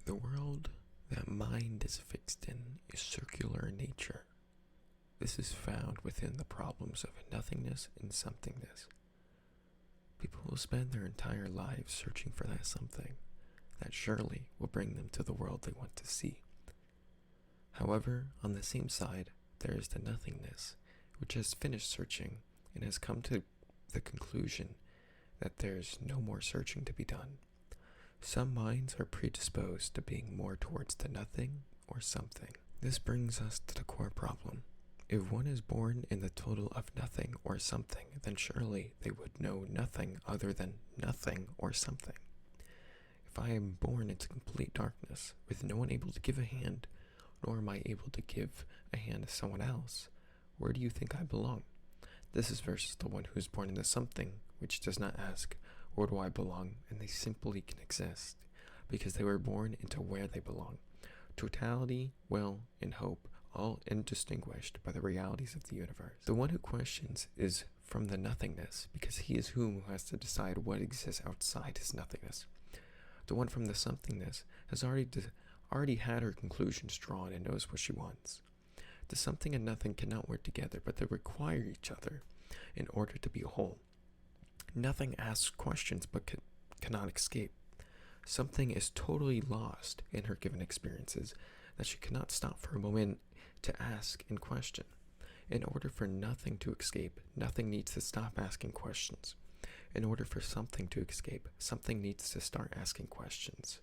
The world that mind is fixed in is circular in nature. This is found within the problems of nothingness and somethingness. People will spend their entire lives searching for that something that surely will bring them to the world they want to see. However, on the same side, there is the nothingness, which has finished searching and has come to the conclusion that there's no more searching to be done. Some minds are predisposed to being more towards the nothing or something. This brings us to the core problem. If one is born in the total of nothing or something, then surely they would know nothing other than nothing or something. If I am born into complete darkness, with no one able to give a hand, nor am I able to give a hand to someone else, where do you think I belong? This is versus the one who is born into something, which does not ask, where do I belong, and they simply can exist, because they were born into where they belong. Totality, will, and hope, all indistinguished by the realities of the universe. The one who questions is from the nothingness, because he is who has to decide what exists outside his nothingness. The one from the somethingness has already had her conclusions drawn and knows what she wants. The something and nothing cannot work together, but they require each other in order to be a whole. Nothing asks questions but cannot escape. Something is totally lost in her given experiences that she cannot stop for a moment to ask and question. In order for nothing to escape, nothing needs to stop asking questions. In order for something to escape, something needs to start asking questions.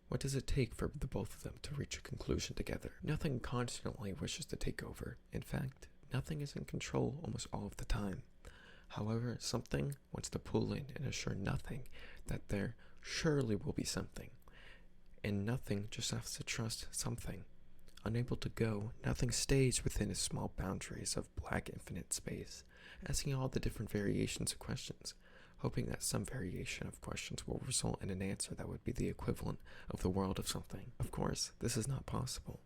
What does it take for the both of them to reach a conclusion together? Nothing constantly wishes to take over. In fact, nothing is in control almost all of the time. However, something wants to pull in and assure nothing that there surely will be something. And nothing just has to trust something. Unable to go, nothing stays within its small boundaries of black infinite space, asking all the different variations of questions, hoping that some variation of questions will result in an answer that would be the equivalent of the world of something. Of course, this is not possible.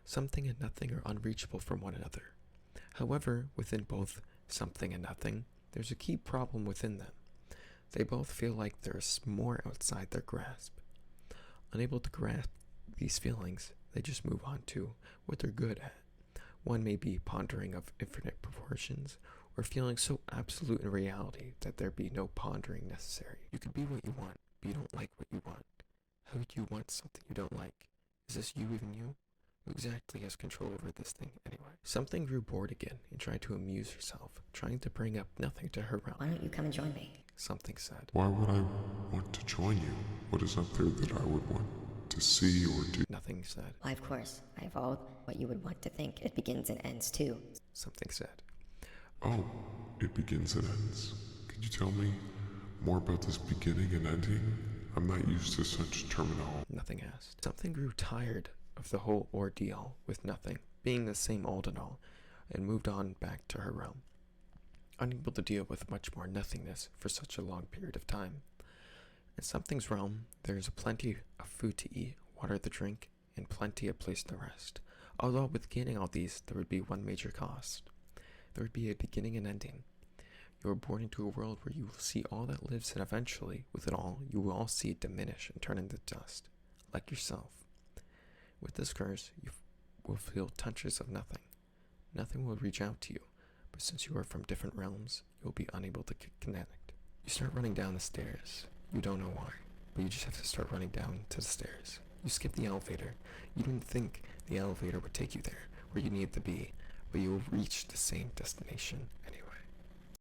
Something and nothing are unreachable from one another. However, within both something and nothing, there's a key problem within them. They both feel like there's more outside their grasp. Unable to grasp these feelings, they just move on to what they're good at. One may be pondering of infinite proportions, or feeling so absolute in reality that there be no pondering necessary. You can be what you want, but you don't like what you want. How would you want something you don't like? Is this you even you? Who exactly has control over this thing anyway? Something grew bored again and tried to amuse herself, trying to bring up nothing to her realm. Why don't you come and join me? Something said. Why would I want to join you? What is up there that I would want to see or do? Nothing said. Why, of course. I have all what you would want to think. It begins and ends, too. Something said. Oh, it begins and ends. Could you tell me more about this beginning and ending? I'm not used to such terminology. Nothing asked. Something grew tired of the whole ordeal with nothing being the same old and all, and moved on back to her realm, unable to deal with much more nothingness for such a long period of time. In something's realm, there is plenty of food to eat, water to drink, and plenty of place to rest. Although with gaining all these, there would be one major cost. There would be a beginning and ending. You are born into a world where you will see all that lives, and eventually, with it all, you will all see it diminish and turn into dust, like yourself. With this curse, you will feel touches of nothing. Nothing will reach out to you, but since you are from different realms, you will be unable to connect. You start running down the stairs. You don't know why, but you just have to start running down to the stairs. You skip the elevator. You didn't think the elevator would take you there, where you need to be, but you will reach the same destination anyway.